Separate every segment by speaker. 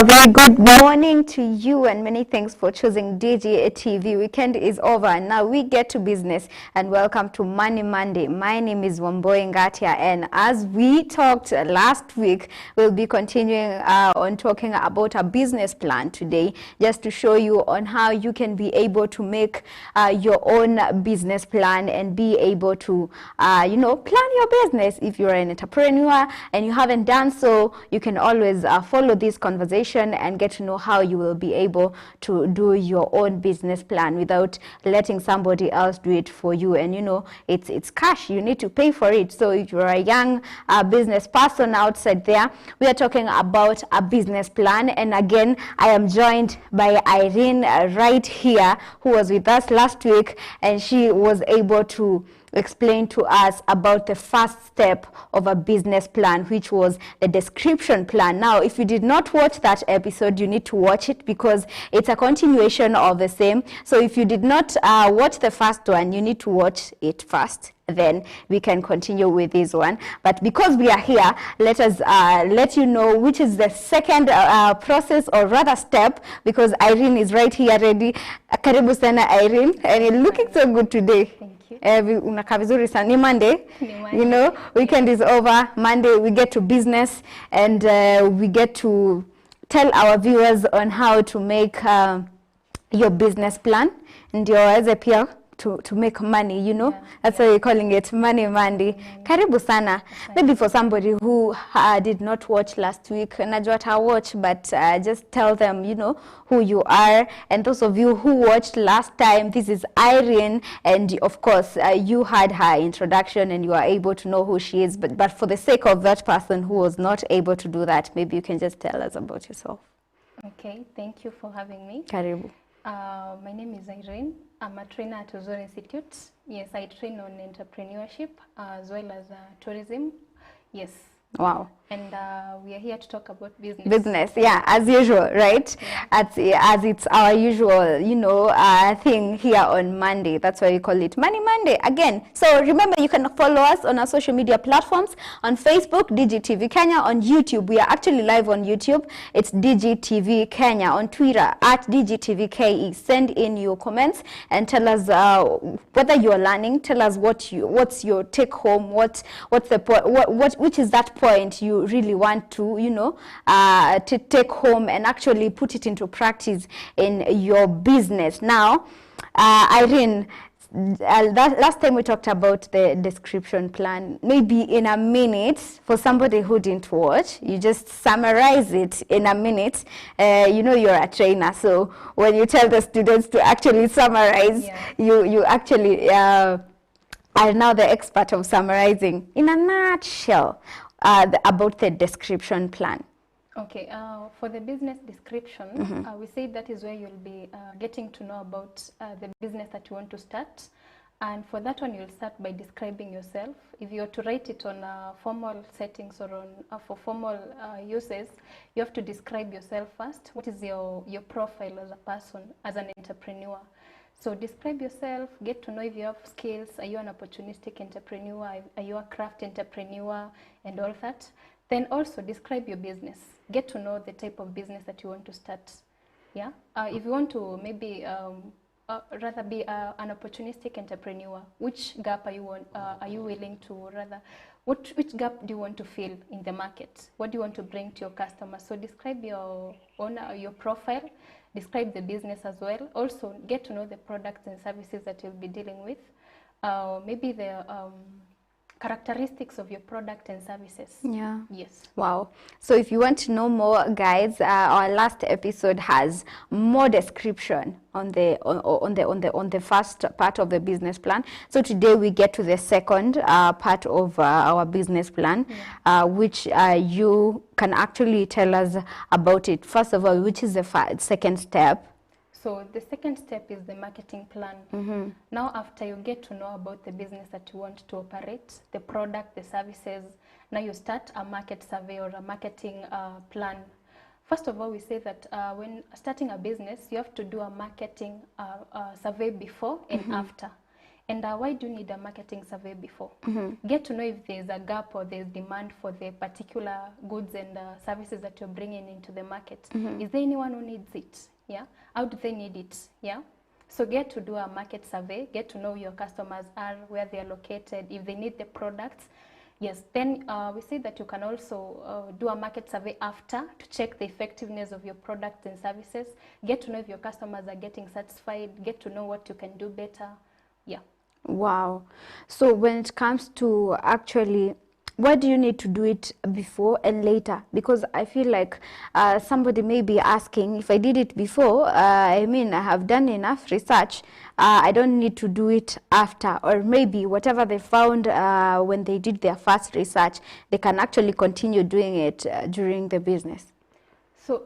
Speaker 1: very good morning to you, and many thanks for choosing DG TV. Weekend is over and now we get to business, and welcome to Money Monday. My name is Wamboy Ngatia, and as we talked last week, we'll be continuing on talking about a business plan today, just to show you on how you can be able to make your own business plan and be able to plan your business. If you're an entrepreneur and you haven't done so, you can always follow this conversation and get to know how you will be able to do your own business plan without letting somebody else do it for you. And it's cash, you need to pay for it. So if you're a young business person outside there, we are talking about a business plan. And again, I am joined by Irene right here, who was with us last week, and she was able to explain to us about the first step of a business plan, which was the description plan. Now, if you did not watch that episode, you need to watch it because it's a continuation of the same. So if you did not watch the first one, you need to watch it first. Then we can continue with this one. But because we are here, let us let you know which is the second process, or rather step, because Irene is right here ready. Karibu sana Irene, and you're looking so good today. Unakaa vizuri sana. Ni Monday, weekend is over. Monday we get to business, and we get to tell our viewers on how to make your business plan, ndio waweze pia to make money, that's why we're calling it Money Monday. Karibu sana. Maybe for somebody who did not watch last week, najua ata watch, but just tell them, who you are. And those of you who watched last time, this is Irene, and of course, you had her introduction and you are able to know who she is. But for the sake of that person who was not able to do that, maybe you can just tell us about yourself.
Speaker 2: Okay, thank you for having me.
Speaker 1: Karibu.
Speaker 2: My name is Irene. I'm a trainer at Uzuri Institute. Yes, I train on entrepreneurship as well as tourism. Yes.
Speaker 1: Wow.
Speaker 2: And we are here to talk about business.
Speaker 1: Business, yeah, as usual, right? Yeah. As it's our usual, thing here on Monday. That's why we call it Money Monday again. So remember, you can follow us on our social media platforms. On Facebook, DGTV Kenya. On YouTube, we are actually live on YouTube. It's DGTV Kenya. On Twitter, at DGTVKE. Send in your comments and tell us whether you are learning. Tell us what's your take home. What's the which is that point you really want to to take home and actually put it into practice in your business. Now, Irene, last time we talked about the description plan. Maybe in a minute, for somebody who didn't watch, you just summarize it in a minute. You're a trainer, so when you tell the students to actually summarize, you actually are now the expert of summarizing in a nutshell about the description plan.
Speaker 2: Okay, for the business description, we say that is where you'll be getting to know about the business that you want to start. And for that one, you'll start by describing yourself. If you're to write it on formal settings or on for formal uses, you have to describe yourself first. What is your profile as a person, as an entrepreneur? So describe yourself, get to know if you have skills. Are you an opportunistic entrepreneur? Are you a craft entrepreneur? And all that. Then also describe your business. Get to know the type of business that you want to start. Yeah. If you want to maybe rather be an opportunistic entrepreneur, which gap are you willing to which gap do you want to fill in the market? What do you want to bring to your customers? So describe your profile. Describe the business as well. Also, get to know the products and services that you'll be dealing with. Maybe the characteristics of your product and services.
Speaker 1: Yeah.
Speaker 2: Yes.
Speaker 1: Wow. So if you want to know more, guys, our last episode has more description on the first part of the business plan. So today we get to the second part of our business plan, which you can actually tell us about it. First of all, which is the second step?
Speaker 2: So the second step is the marketing plan. Now, after you get to know about the business that you want to operate, the product, the services, now you start a market survey or a marketing plan. First of all, we say that when starting a business, you have to do a marketing survey before and after. And why do you need a marketing survey before? Get to know if there's a gap or there's demand for the particular goods and services that you're bringing into the market. Is there anyone who needs it? Yeah. How do they need it? Yeah. So get to do a market survey, get to know who your customers are, where they are located, if they need the products. Yes, then we say that you can also do a market survey after to check the effectiveness of your products and services, get to know if your customers are getting satisfied, get to know what you can do better. Yeah.
Speaker 1: Wow. So when it comes to actually, what do you need to do it before and later? Because I feel like somebody may be asking, if I did it before, I mean, I have done enough research, I don't need to do it after, or maybe whatever they found when they did their first research, they can actually continue doing it during the business.
Speaker 2: So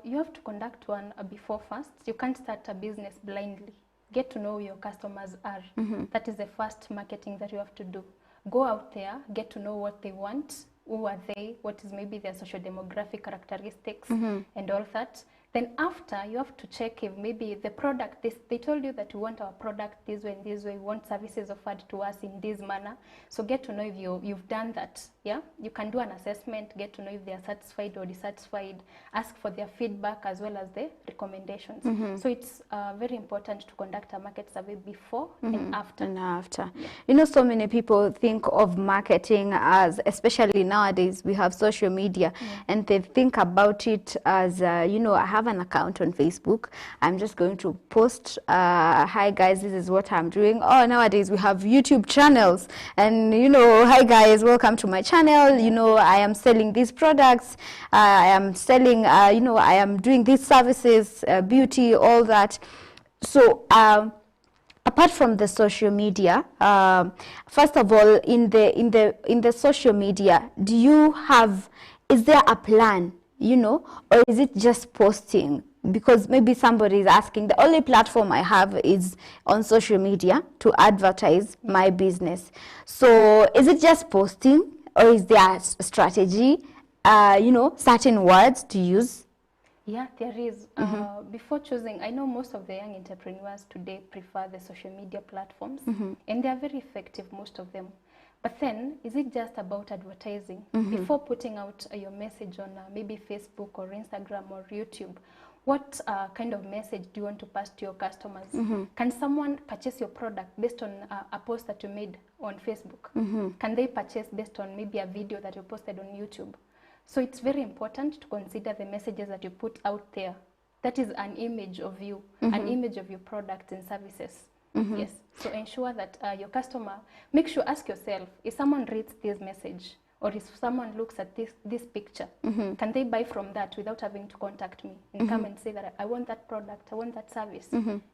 Speaker 2: you have to conduct one before first. You can't start a business blindly. Get to know who your customers are. That is the first marketing that you have to do. Go out there, get to know what they want, who are they, what is maybe their social demographic characteristics and all that. Then after, you have to check if maybe the product, they told you that you want our product this way and this way, we want services offered to us in this manner. So get to know if you've done that. Yeah, you can do an assessment, get to know if they are satisfied or dissatisfied, ask for their feedback as well as the recommendations. So it's very important to conduct a market survey before and after.
Speaker 1: Yeah. You know, so many people think of marketing as, especially nowadays, we have social media, and they think about it as, you know, I have an account on Facebook, I'm just going to post, hi guys, this is what I'm doing. Oh, nowadays we have YouTube channels, and you know, hi guys, welcome to my channel, you know, I am selling these products, I am selling, you know, I am doing these services, beauty, all that. So apart from the social media, first of all, in the social media, do you have, is there a plan, you know, or is it just posting? Because maybe somebody is asking, the only platform I have is on social media to advertise my business. So is it just posting, or is there a strategy, you know, certain words to use?
Speaker 2: Yeah, there is. Before choosing, I know most of the young entrepreneurs today prefer the social media platforms, and they are very effective, most of them. But then, is it just about advertising? Before putting out your message on maybe Facebook or Instagram or YouTube, what kind of message do you want to pass to your customers? Can someone purchase your product based on a post that you made on Facebook? Can they purchase based on maybe a video that you posted on YouTube? So it's very important to consider the messages that you put out there. That is an image of you, an image of your products and services. Yes. So ensure that your customer, make sure, ask yourself, if someone reads this message, or if someone looks at this picture, can they buy from that without having to contact me and come and say that I want that product, I want that service?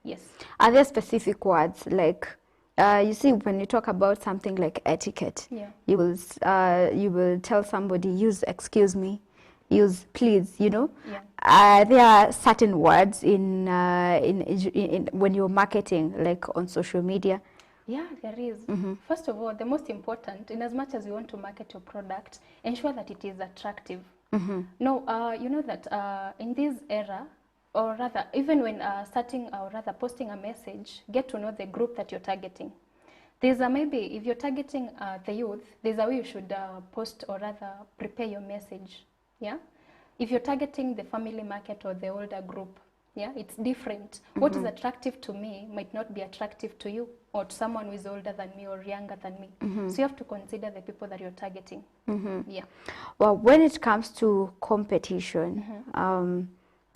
Speaker 2: Yes.
Speaker 1: Are there specific words, like, you see, when you talk about something like etiquette, you will tell somebody, use excuse me, use please, you know? There are certain words in when you're marketing, like on social media.
Speaker 2: Yeah, there is. First of all, the most important, in as much as you want to market your product, ensure that it is attractive. No, you know that in this era, or rather, even when starting or rather posting a message, get to know the group that you're targeting. There's a maybe, if you're targeting the youth, there's a way you should post or rather prepare your message. Yeah. If you're targeting the family market or the older group, yeah, it's different. What is attractive to me might not be attractive to you or to someone who is older than me or younger than me. So you have to consider the people that you're targeting. Yeah.
Speaker 1: Well, when it comes to competition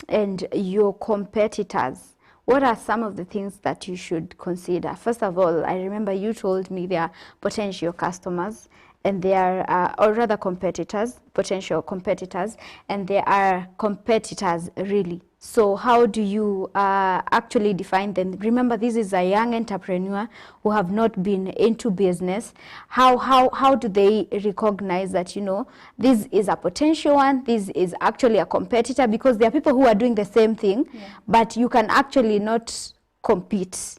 Speaker 1: and your competitors, what are some of the things that you should consider? First of all, I remember you told me there are potential customers, and there are, or rather competitors, potential competitors, and there are competitors really. So how do you actually define them? Remember, this is a young entrepreneur who have not been into business. How do they recognize that, you know, this is a potential one, this is actually a competitor? Because there are people who are doing the same thing, but you can actually not compete,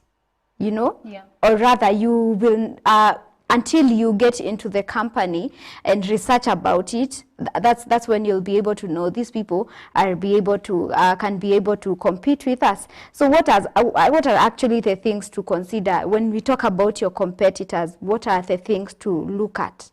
Speaker 1: you know? Or rather, you will, until you get into the company and research about it, that's when you'll be able to know these people are be able to can be able to compete with us. So what are actually the things to consider when we talk about your competitors? What are the things to look at?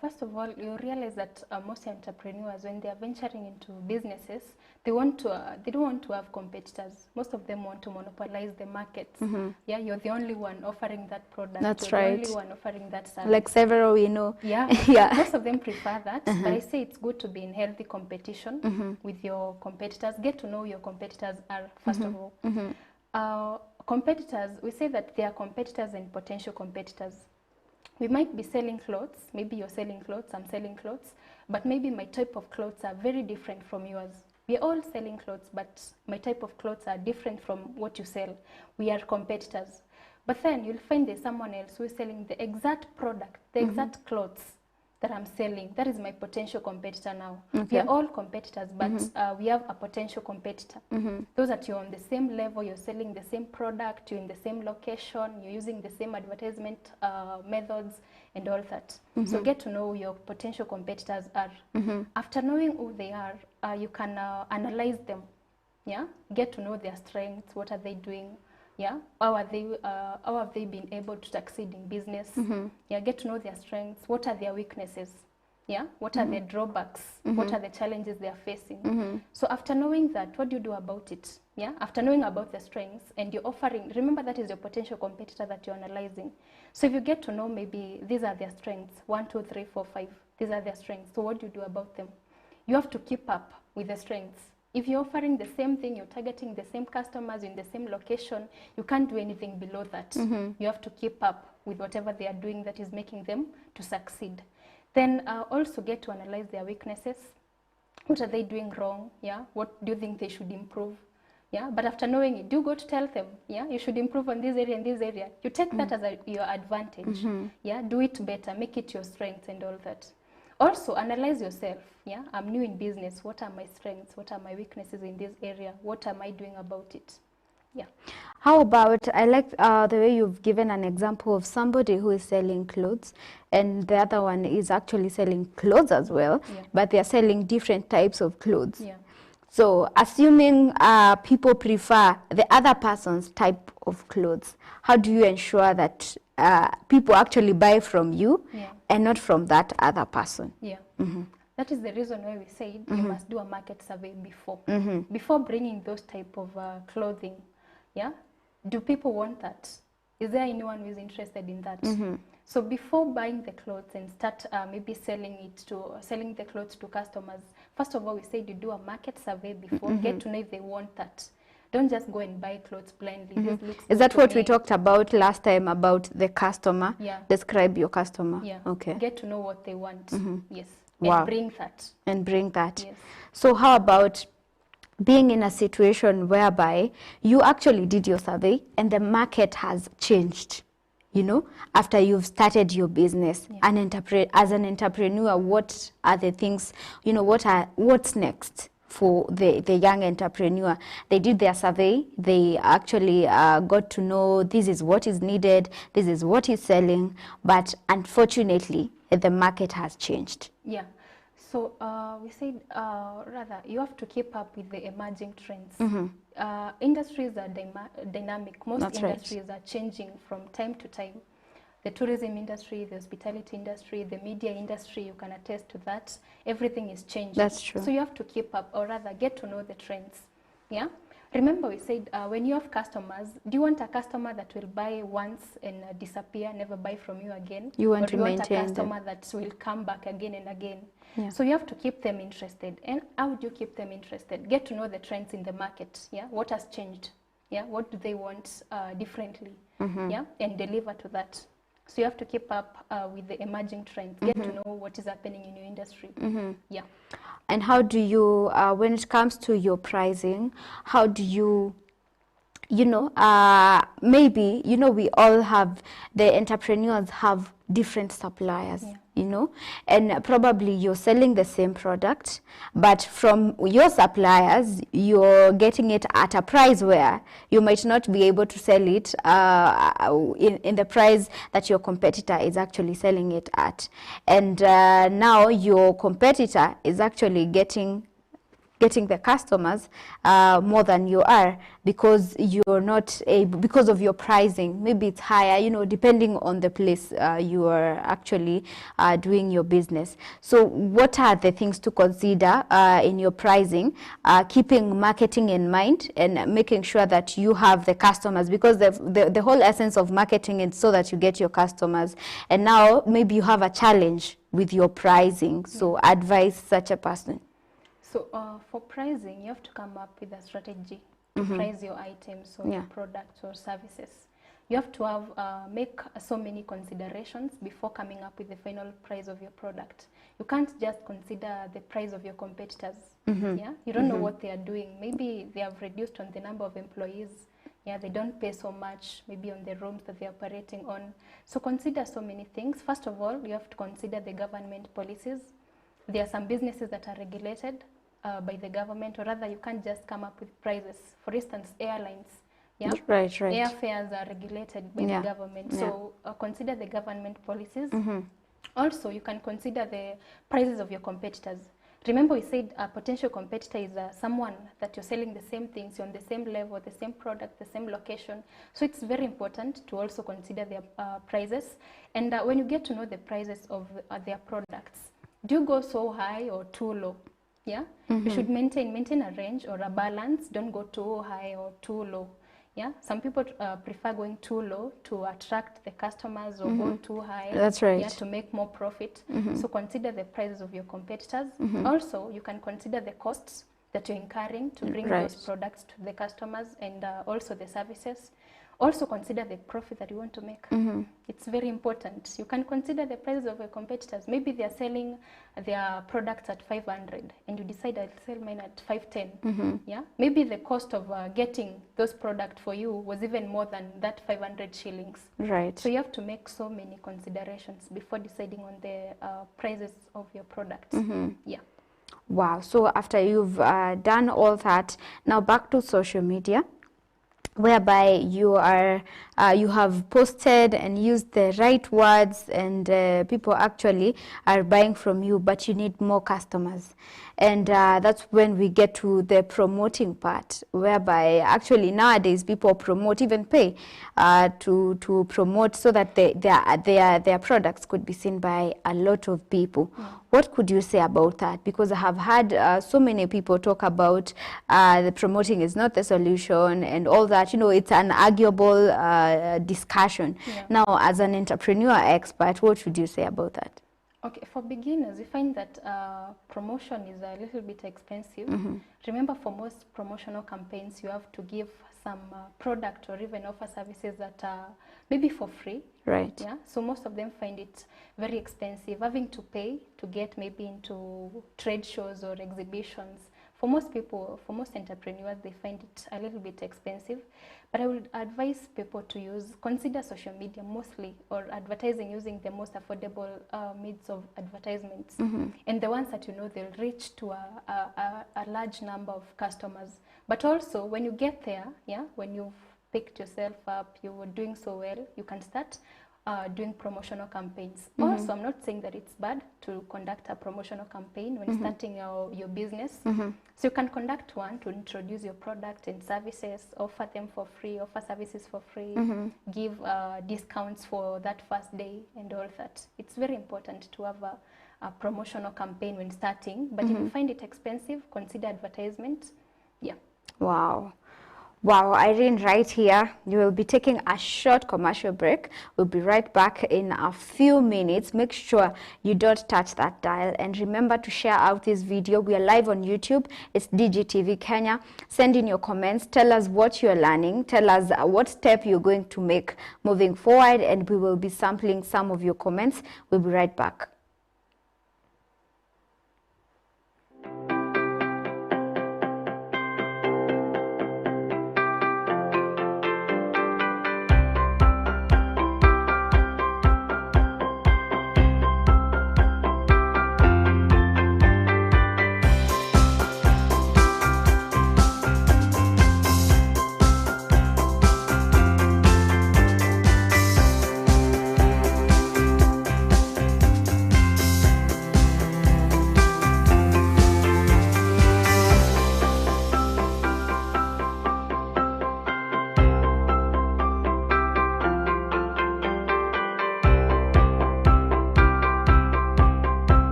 Speaker 2: First of all, you realize that most entrepreneurs, when they are venturing into businesses, they don't want to have competitors. Most of them want to monopolize the markets. Yeah, you're the only one offering that product.
Speaker 1: That's
Speaker 2: you're
Speaker 1: right.
Speaker 2: The only one offering that service.
Speaker 1: Like several we know.
Speaker 2: Yeah,
Speaker 1: yeah.
Speaker 2: Most of them prefer that. But I say it's good to be in healthy competition with your competitors. Get to know your competitors are first of all. Competitors, we say that they are competitors and potential competitors. We might be selling clothes, maybe you're selling clothes, I'm selling clothes, but maybe my type of clothes are very different from yours. We're all selling clothes, but my type of clothes are different from what you sell. We are competitors. But then you'll find there's someone else who is selling the exact product, the exact clothes that I'm selling. That is my potential competitor now.
Speaker 1: Okay.
Speaker 2: We are all competitors, but we have a potential competitor. Those that you're on the same level, you're selling the same product, you're in the same location, you're using the same advertisement methods and all that. So get to know who your potential competitors are. After knowing who they are, you can analyze them. Yeah, get to know their strengths. What are they doing? Yeah, how have they been able to succeed in business? Yeah, get to know their strengths. What are their weaknesses? Yeah, what are their drawbacks? What are the challenges they are facing? So after knowing that, what do you do about it? Yeah, after knowing about the strengths and you're offering, remember that is your potential competitor that you're analyzing. So if you get to know maybe these are their strengths, 1, 2, 3, 4, 5, these are their strengths. So what do you do about them? You have to keep up with the strengths. If you're offering the same thing, you're targeting the same customers in the same location, you can't do anything below that. You have to keep up with whatever they are doing that is making them to succeed. Then also get to analyze their weaknesses. What are they doing wrong? Yeah. What do you think they should improve? Yeah. But after knowing it, do go to tell them, yeah, you should improve on this area and this area. You take that as your advantage. Yeah. Do it better, make it your strength and all that. Also, analyze yourself. Yeah, I'm new in business. What are my strengths? What are my weaknesses in this area? What am I doing about it? Yeah.
Speaker 1: How about, I like the way you've given an example of somebody who is selling clothes and the other one is actually selling clothes as well, but they're selling different types of clothes.
Speaker 2: Yeah.
Speaker 1: So assuming people prefer the other person's type of clothes, how do you ensure that people actually buy from you and not from that other person?
Speaker 2: Yeah. That is the reason why we said you must do a market survey before bringing those type of clothing. Yeah, do people want that? Is there anyone who is interested in that? So before buying the clothes and start maybe selling the clothes to customers, first of all we said you do a market survey before, get to know if they want that. Don't just go and buy clothes blindly. This looks
Speaker 1: Is that what we talked about last time about the customer?
Speaker 2: Yeah.
Speaker 1: Describe your customer.
Speaker 2: Yeah.
Speaker 1: Okay.
Speaker 2: Get to know what they want. Yes.
Speaker 1: Wow.
Speaker 2: And bring that.
Speaker 1: And bring that.
Speaker 2: Yes.
Speaker 1: So how about being in a situation whereby you actually did your survey and the market has changed, you know, after you've started your business? As an entrepreneur, what are the things, you know, what's next for the young entrepreneur? They did their survey, they actually got to know this is what is needed, this is what is selling, but unfortunately the market has changed.
Speaker 2: Yeah. So we said rather you have to keep up with the emerging trends. Industries are dynamic. Most industries are changing from time to time. The tourism industry, the hospitality industry, the media industry, you can attest to that. Everything is changing.
Speaker 1: That's true.
Speaker 2: So you have to keep up, or rather get to know the trends. Yeah. Remember we said when you have customers, do you want a customer that will buy once and disappear, never buy from you again?
Speaker 1: You want
Speaker 2: or
Speaker 1: to
Speaker 2: do you
Speaker 1: maintain
Speaker 2: want a customer
Speaker 1: them
Speaker 2: that will come back again and again?
Speaker 1: Yeah.
Speaker 2: So you have to keep them interested. And how do you keep them interested? Get to know the trends in the market. Yeah, what has changed? Yeah, what do they want differently? Yeah, and deliver to that. So you have to keep up with the emerging trends. Get to know what is happening in your industry. Yeah.
Speaker 1: And how do you, when it comes to your pricing, how do you, you know, maybe, you know, we all have, the entrepreneurs have different suppliers. you know, and probably you're selling the same product, but from your suppliers, you're getting it at a price where you might not be able to sell it in the price that your competitor is actually selling it at. And now your competitor is actually getting the customers more than you are, because you're not able, because of your pricing. Maybe it's higher, you know, depending on the place you are actually doing your business. So what are the things to consider in your pricing, keeping marketing in mind and making sure that you have the customers, because the whole essence of marketing is so that you get your customers. And now maybe you have a challenge with your pricing, so advise such a person.
Speaker 2: So for pricing, you have to come up with a strategy to price your items or your products or services. You have to have make so many considerations before coming up with the final price of your product. You can't just consider the price of your competitors. Yeah, you don't know what they are doing. Maybe they have reduced on the number of employees. Yeah, they don't pay so much, maybe on the rooms that they're operating on. So consider so many things. First of all, you have to consider the government policies. There are some businesses that are regulated by the government, or rather you can't just come up with prices. For instance, airlines,
Speaker 1: right.
Speaker 2: Airfares are regulated by the government. So consider the government policies. Also, you can consider the prices of your competitors. Remember, we said a potential competitor is someone that you're selling the same things, you're on the same level, the same product, the same location. So it's very important to also consider their prices. And when you get to know the prices of their products, do you go so high or too low? Yeah, you should maintain a range or a balance. Don't go too high or too low. Yeah, some people prefer going too low to attract the customers, or go too high.
Speaker 1: That's right.
Speaker 2: Yeah, to make more profit. So consider the prices of your competitors. Also, you can consider the costs that you're incurring to bring those products to the customers, and also the services. Also consider the profit that you want to make. It's very important. You can consider the prices of your competitors. Maybe they are selling their products at 500 and you decide I'll sell mine at 510. Yeah, maybe the cost of getting those products for you was even more than that 500 shillings.
Speaker 1: Right.
Speaker 2: So you have to make so many considerations before deciding on the prices of your products. Yeah.
Speaker 1: Wow. So after you've done all that, now back to social media, whereby you are you have posted and used the right words, and people actually are buying from you, but you need more customers. And that's when we get to the promoting part, whereby actually nowadays people promote, even pay to promote, so that their products could be seen by a lot of people. What could you say about that? Because I have had so many people talk about the promoting is not the solution and all that. You know, it's an arguable discussion. Now, as an entrepreneur expert, what would you say about that?
Speaker 2: Okay, for beginners, we find that promotion is a little bit expensive. Remember, for most promotional campaigns, you have to give some product or even offer services that are maybe for free.
Speaker 1: Right.
Speaker 2: Yeah. So most of them find it very expensive, having to pay to get maybe into trade shows or exhibitions. For most people, for most entrepreneurs, they find it a little bit expensive. But I would advise people to consider social media mostly, or advertising using the most affordable means of advertisements. And the ones that you know they'll reach to a large number of customers. But also, when you get there, yeah, when you've picked yourself up, you were doing so well, you can start doing promotional campaigns. Also, I'm not saying that it's bad to conduct a promotional campaign when starting your business. So you can conduct one to introduce your product and services, offer them for free, offer services for free, give discounts for that first day and all that. It's very important to have a promotional campaign when starting. But if you find it expensive, consider advertisement. Yeah.
Speaker 1: Wow. Wow, Irene, right here. You will be taking a short commercial break. We'll be right back in a few minutes. Make sure you don't touch that dial. And remember to share out this video. We are live on YouTube. It's DGTV Kenya. Send in your comments. Tell us what you're learning. Tell us what step you're going to make moving forward. And we will be sampling some of your comments. We'll be right back.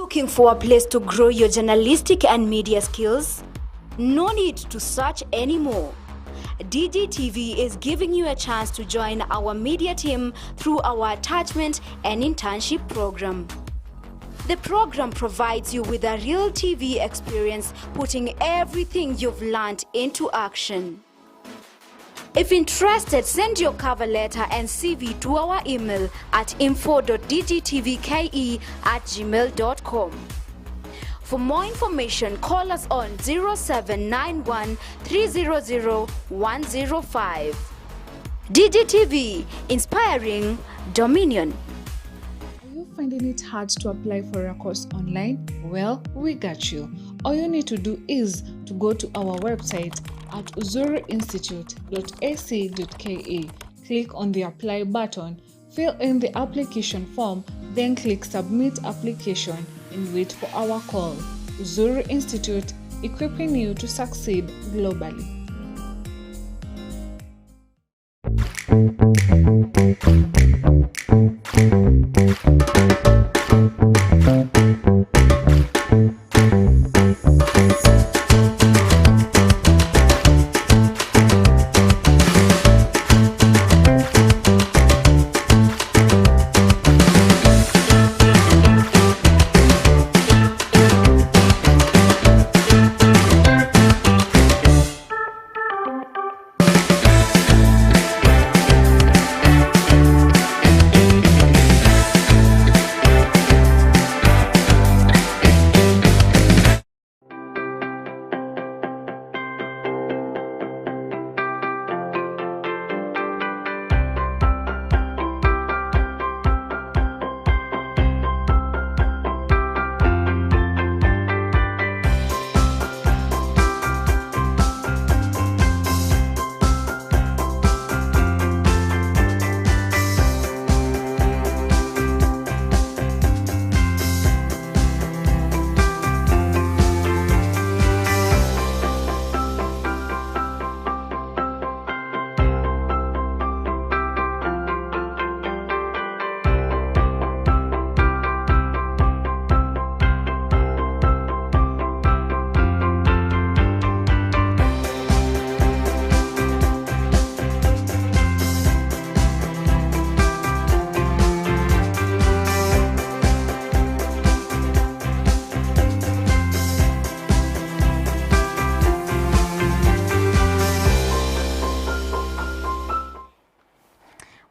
Speaker 1: Looking for a place to grow your journalistic and media skills? No need to search anymore. DGTV is giving you a chance to join our media team through our attachment and internship program. The program provides you with a real TV experience, putting everything you've learned into action. If interested, send your cover letter and CV to our email at info.dgtvke@gmail.com. For more information, call us on 0791 300 105. DGTV, inspiring dominion.
Speaker 3: Are you finding it hard to apply for a course online? Well, we got you. All you need to do is to go to our website at uzuruinstitute.ac.ke. Click on the apply button, fill in the application form, then click submit application and wait for our call. Uzuru Institute, equipping you to succeed globally.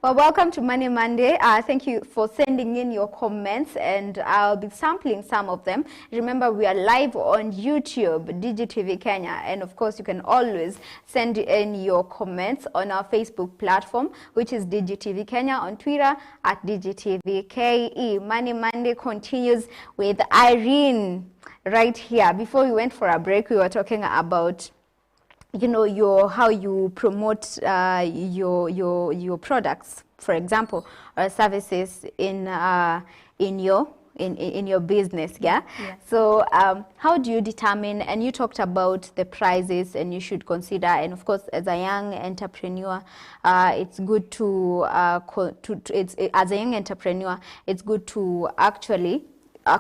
Speaker 1: Well, welcome to Money Monday. Thank you for sending in your comments, and I'll be sampling some of them. Remember, we are live on YouTube, DGTV Kenya, and of course, you can always send in your comments on our Facebook platform, which is DGTV Kenya, on Twitter at DGTVKE. Money Monday continues with Irene right here. Before we went for a break, we were talking about how you promote your products, for example, or services in your business. Yeah. So how do you determine? And you talked about the prices, and you should consider. And of course, as a young entrepreneur, it's good to as a young entrepreneur, it's good to actually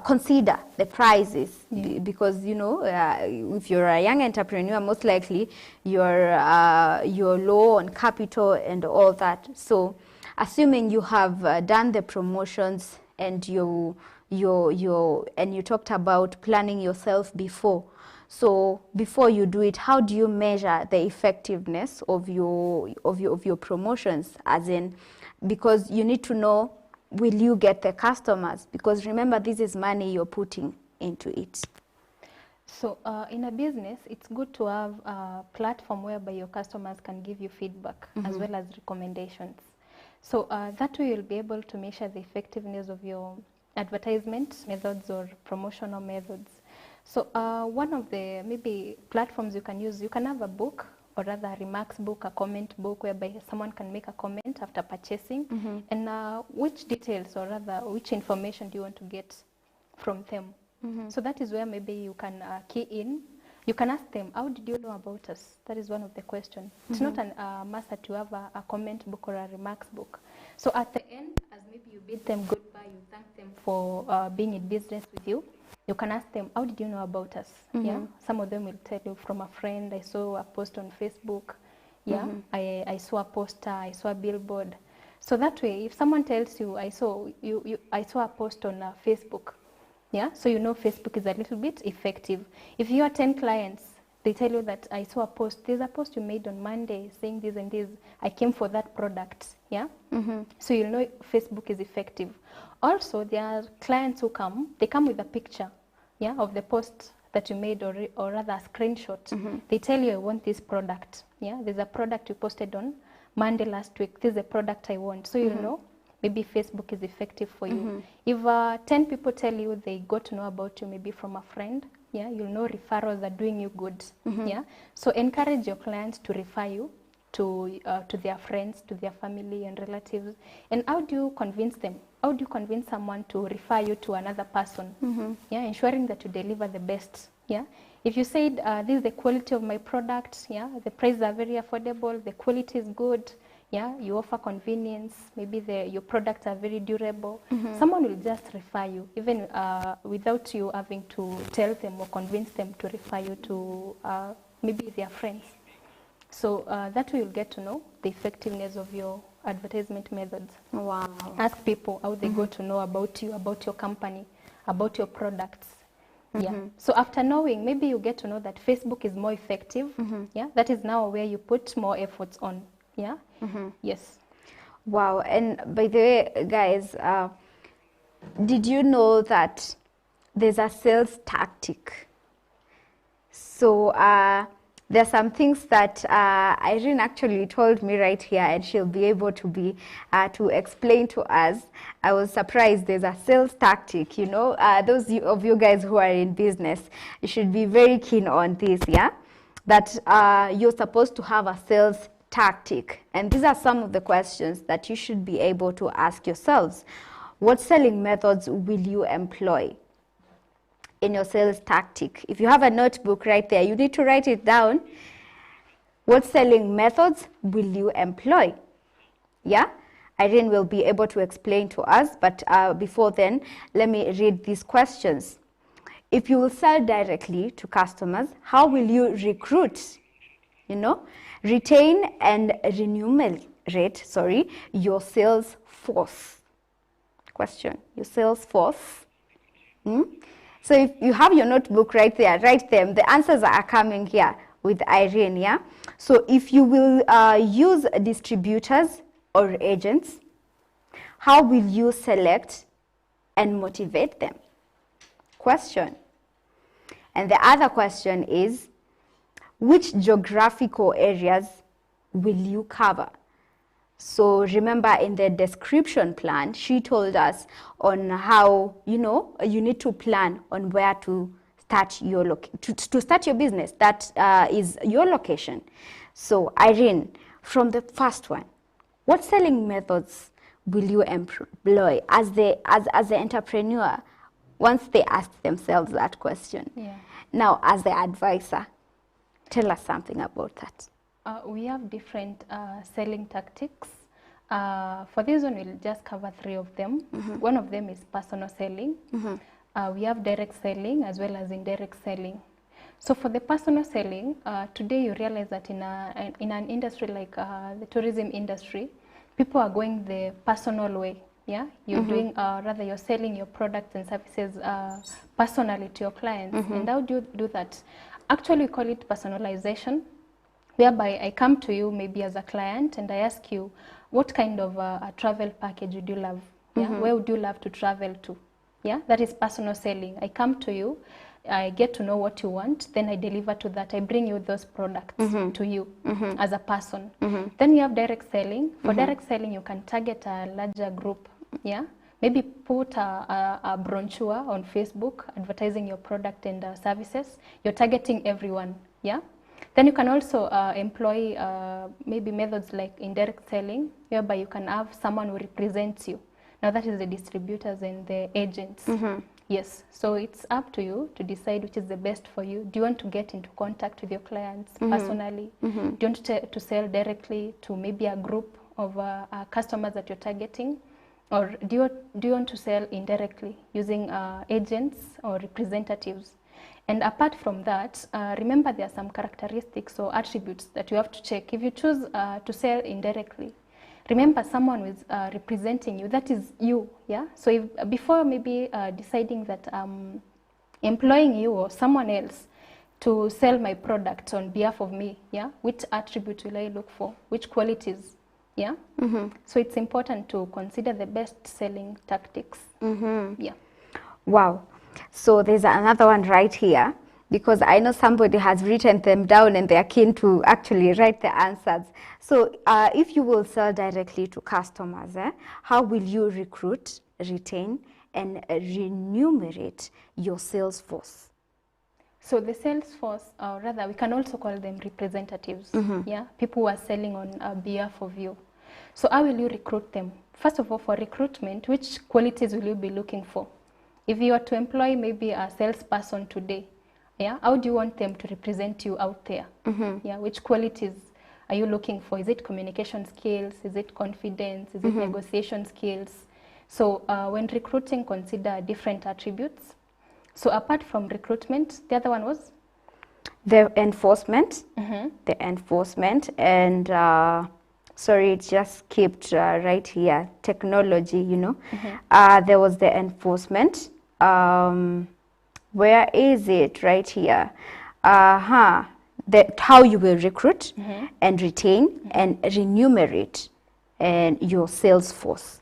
Speaker 1: consider the prices, because if you're a young entrepreneur, most likely you're low on capital and all that. So assuming you have done the promotions and you talked about planning yourself before. So before you do it, how do you measure the effectiveness of your promotions? As in, because you need to know, will you get the customers? Because remember, this is money you're putting into it.
Speaker 2: So in a business, it's good to have a platform whereby your customers can give you feedback as well as recommendations. So that way you'll be able to measure the effectiveness of your advertisement methods or promotional methods. So one of the maybe platforms you can use, you can have a book, or rather a remarks book, a comment book, whereby someone can make a comment after purchasing, and which details, or rather which information do you want to get from them. So that is where maybe you can key in. You can ask them, how did you know about us? That is one of the questions. It's not a must that you have a comment book or a remarks book. So at the end, as maybe you bid them goodbye you thank them for being in business with you, you can ask them, how did you know about us? Yeah, some of them will tell you, from a friend, I saw a post on Facebook. Yeah, I saw a poster, I saw a billboard. So that way, if someone tells you, I saw a post on Facebook, yeah, so you know Facebook is a little bit effective. If you are 10 clients, they tell you that I saw a post, there's a post you made on Monday saying this and this, I came for that product, yeah? So you'll know Facebook is effective. Also, there are clients who come, they come with a picture, yeah, of the post that you made, or rather a screenshot. They tell you, I want this product, yeah? There's a product you posted on Monday last week, this is the product I want. So you'll know maybe Facebook is effective for you. If 10 people tell you they got to know about you maybe from a friend, yeah, you'll know referrals are doing you good. Yeah, so encourage your clients to refer you to their friends, to their family and relatives. And how do you convince them? How do you convince someone to refer you to another person? Yeah, ensuring that you deliver the best. Yeah, if you said this is the quality of my product, yeah, the prices are very affordable, the quality is good, yeah, you offer convenience, maybe your products are very durable, someone will just refer you, even without you having to tell them or convince them to refer you to maybe their friends. So that way you'll get to know the effectiveness of your advertisement methods.
Speaker 1: Wow.
Speaker 2: Ask people how they got to know about you, about your company, about your products. Yeah. So after knowing, maybe you get to know that Facebook is more effective. Yeah. That is now where you put more efforts on. Yeah. Yes.
Speaker 1: Wow. And by the way, guys, did you know that there's a sales tactic? So there are some things that Irene actually told me right here, and she'll be able to to explain to us. I was surprised there's a sales tactic. You know, those of you guys who are in business, you should be very keen on this. Yeah, that you're supposed to have a sales tactic, and these are some of the questions that you should be able to ask yourselves. What selling methods will you employ in your sales tactic? If you have a notebook right there, you need to write it down. What selling methods will you employ? Yeah, Irene will be able to explain to us, but before then, let me read these questions. If you will sell directly to customers, how will you recruit, you know, retain and remunerate, your sales force? Question, your sales force. So if you have your notebook right there, write them. The answers are coming here with Irene, yeah? So if you will use distributors or agents, how will you select and motivate them? Question. And the other question is, which geographical areas will you cover? So remember, in the description plan, she told us on how, you know, you need to plan on where to start your to start your business. That is your location. So Irene, from the first one, what selling methods will you employ as the entrepreneur once they ask themselves that question?
Speaker 2: Yeah.
Speaker 1: Now, as the advisor, tell us something about that.
Speaker 2: We have different selling tactics. For this one, we'll just cover 3 of them. One of them is personal selling. We have direct selling as well as indirect selling. So for the personal selling, today you realize that in an industry like the tourism industry, people are going the personal way. Yeah, you're doing rather you're selling your products and services personally to your clients. And how do you do that? Actually, we call it personalization, whereby I come to you maybe as a client and I ask you, what kind of a travel package would you love? Yeah, where would you love to travel to? Yeah, that is personal selling. I come to you, I get to know what you want, then I deliver to that. I bring you those products to you as a person. Then you have direct selling. For direct selling, you can target a larger group. Yeah, maybe put a brochure on Facebook advertising your product and services. You're targeting everyone. Yeah. Then you can also employ maybe methods like indirect selling, whereby you can have someone who represents you. Now that is the distributors and the agents. Yes, so it's up to you to decide which is the best for you. Do you want to get into contact with your clients personally? Do you want to sell directly to maybe a group of customers that you're targeting? Or do you want to sell indirectly using agents or representatives? And apart from that, remember there are some characteristics or attributes that you have to check. If you choose to sell indirectly, remember someone is representing you. That is you, yeah? So if, before maybe deciding that employing you or someone else to sell my product on behalf of me, yeah, which attribute will I look for? Which qualities, yeah? So it's important to consider the best selling tactics. Yeah.
Speaker 1: Wow. So there's another one right here, because I know somebody has written them down and they're keen to actually write the answers. So if you will sell directly to customers, how will you recruit, retain, and remunerate your sales force?
Speaker 2: So the sales force, or rather we can also call them representatives, yeah, people who are selling on behalf of you. So how will you recruit them? First of all, for recruitment, which qualities will you be looking for? If you are to employ maybe a salesperson today, yeah, how do you want them to represent you out there? Yeah, which qualities are you looking for? Is it communication skills? Is it confidence? Is it negotiation skills? So when recruiting, consider different attributes. So apart from recruitment, the other one was?
Speaker 1: The enforcement, the enforcement, and sorry, it just skipped right here, technology, you know. There was the enforcement. Where is it? Right here. How you will recruit and retain and remunerate and your sales force.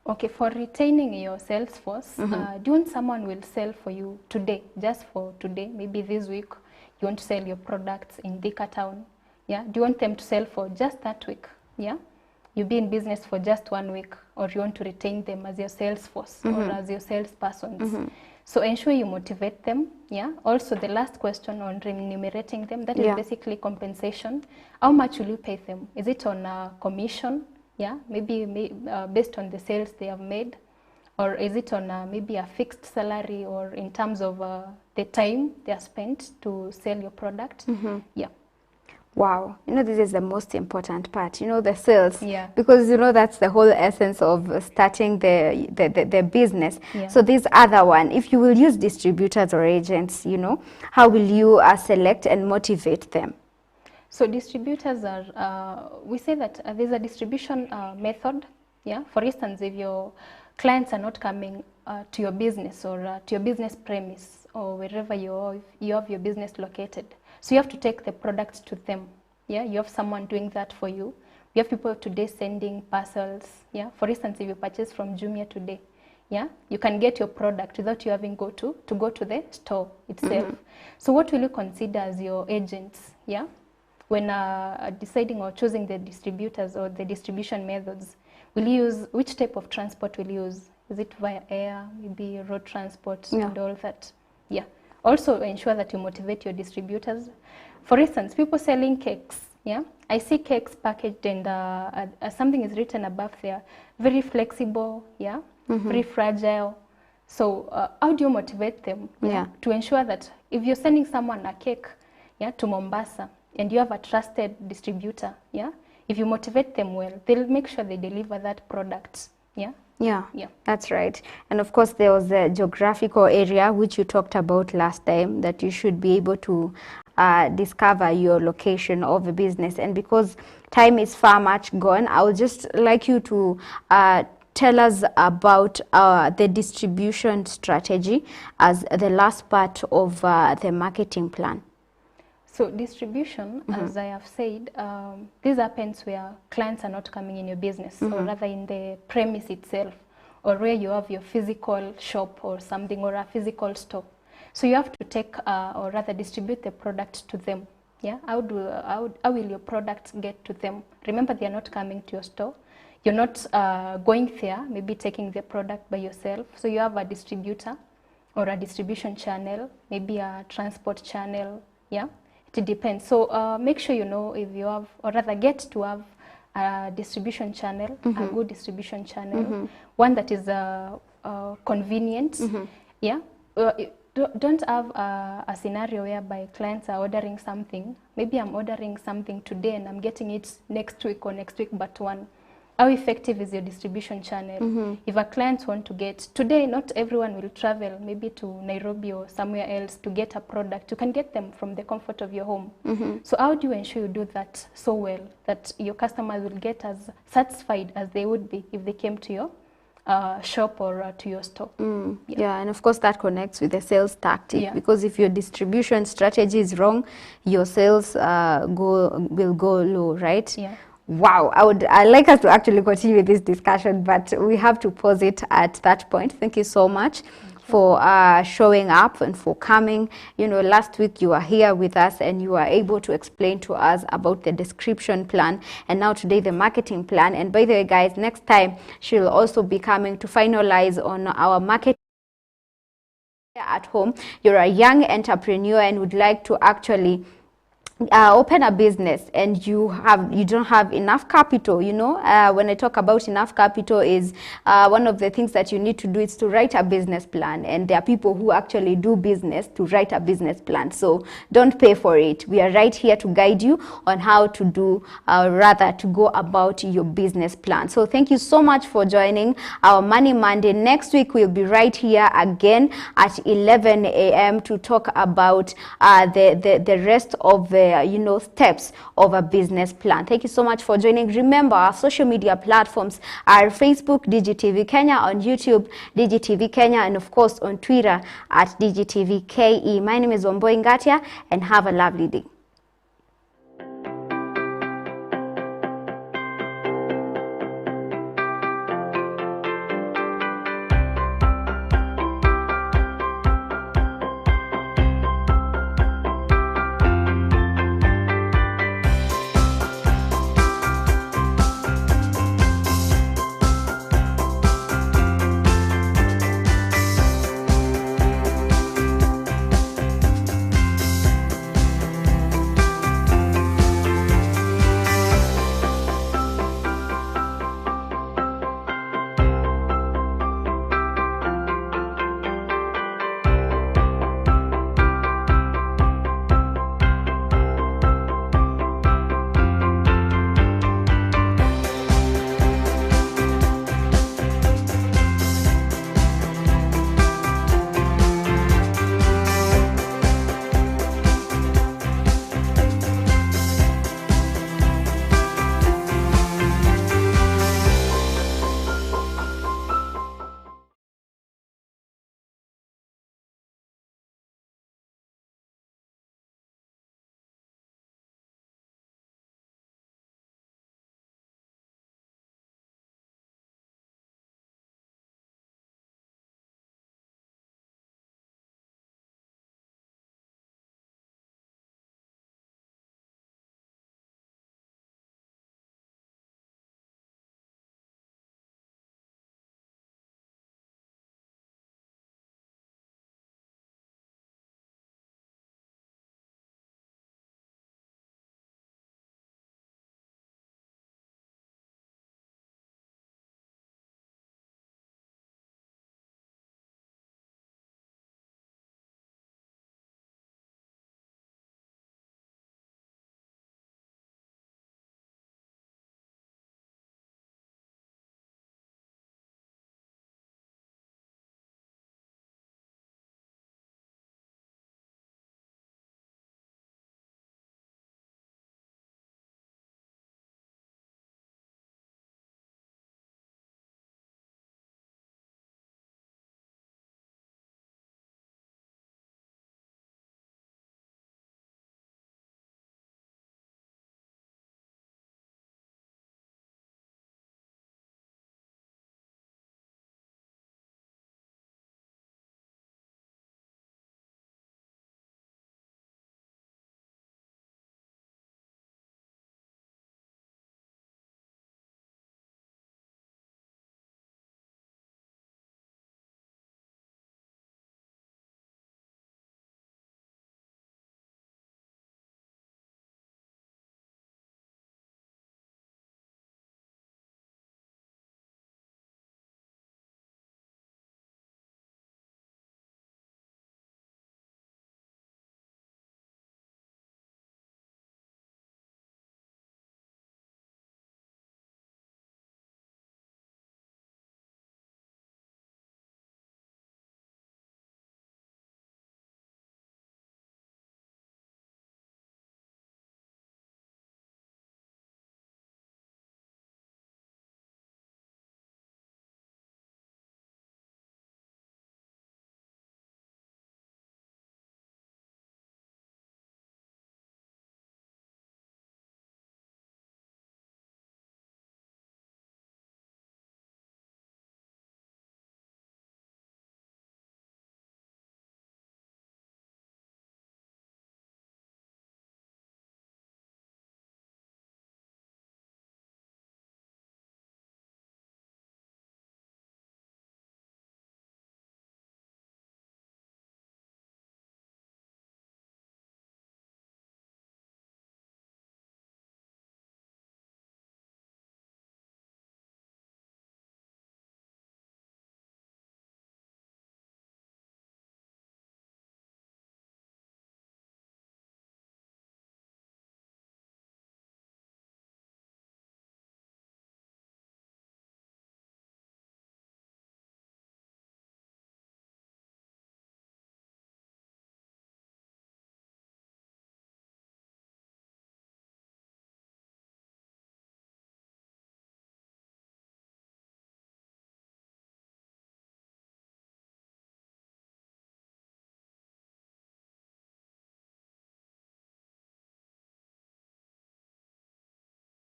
Speaker 2: Okay, for retaining your sales force, do you want someone will sell for you today, just for today, maybe this week, you want to sell your products in Thika Town, yeah? Do you want them to sell for just that week, yeah? You be in business for just 1 week, or you want to retain them as your sales force or as your salespersons. So ensure you motivate them, yeah? Also, the last question on remunerating them, that is basically compensation. How much will you pay them? Is it on a commission? Yeah, maybe based on the sales they have made, or is it on maybe a fixed salary, or in terms of the time they are spent to sell your product? Yeah.
Speaker 1: Wow, you know, this is the most important part, you know, the sales.
Speaker 2: Yeah.
Speaker 1: Because, you know, that's the whole essence of starting the business.
Speaker 2: Yeah.
Speaker 1: So this other one, if you will use distributors or agents, you know, how will you select and motivate them?
Speaker 2: So distributors are, we say that there's a distribution method, yeah? For instance, if your clients are not coming to your business or to your business premise or wherever you have your business located, so you have to take the products to them, yeah? You have someone doing that for you. You have people today sending parcels, yeah? For instance, if you purchase from Jumia today, yeah, you can get your product without you having to go to the store itself. So what will you consider as your agents, yeah? When deciding or choosing the distributors or the distribution methods, will you use, which type of transport will you use? Is it via air, maybe road transport, and all that? Yeah. Also ensure that you motivate your distributors. For instance, people selling cakes, yeah? I see cakes packaged and something is written above there, very flexible, yeah? Very fragile. So how do you motivate them to ensure that if you're sending someone a cake, yeah, to Mombasa, and you have a trusted distributor, yeah, if you motivate them well, they'll make sure they deliver that product, yeah?
Speaker 1: Yeah, that's right. And of course, there was a geographical area which you talked about last time, that you should be able to discover your location of a business. And because time is far much gone, I would just like you to tell us about the distribution strategy as the last part of the marketing plan.
Speaker 2: So distribution, as I have said, this happens where clients are not coming in your business, or rather in the premise itself, or where you have your physical shop or something, or a physical store. So you have to take, or rather distribute the product to them. Yeah, how will your products get to them? Remember, they are not coming to your store. You're not going there, maybe taking the product by yourself. So you have a distributor or a distribution channel, maybe a transport channel, yeah? It depends. So make sure you know if you have, or rather get to have a distribution channel, a good distribution channel, one that is convenient. Yeah. Don't have a scenario whereby clients are ordering something. Maybe I'm ordering something today and I'm getting it next week or next week but one. how effective is your distribution channel? If a client want to get, today not everyone will travel maybe to Nairobi or somewhere else to get a product. You can get them from the comfort of your home. So how do you ensure you do that so well that your customers will get as satisfied as they would be if they came to your shop or to your store?
Speaker 1: Yeah, and of course that connects with the sales tactic, because if your distribution strategy is wrong, your sales will go low, right? Wow, I'd like us to actually continue with this discussion, but we have to pause it at that point. Thank you so much for showing up and for coming. You know, last week you were here with us and you were able to explain to us about the description plan, and now today the marketing plan. And by the way, guys, next time she'll also be coming to finalize on our marketing at home. You're a young entrepreneur and would like to actually open a business, and you don't have enough capital. You know, when I talk about enough capital, is one of the things that you need to do is to write a business plan, and there are people who actually do business to write a business plan. So don't pay for it. We are right here to guide you on how to do rather to go about your business plan. So thank you so much for joining our Money Monday. Next week we'll be right here again at 11 a.m. to talk about the rest of the steps of a business plan. Thank you so much for joining. Remember, our social media platforms are Facebook, DigiTV Kenya, on YouTube, DigiTV Kenya, and of course on Twitter at DigiTV KE. My name is Wamboi Ngatia, and have a lovely day.